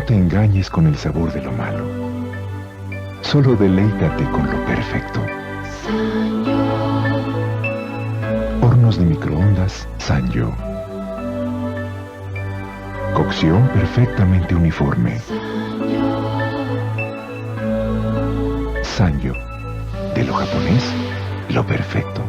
te engañes con el sabor de lo malo. Solo deleítate con lo perfecto. Hornos de microondas Sanyo. Cocción perfectamente uniforme. Sanyo. De lo japonés, lo perfecto.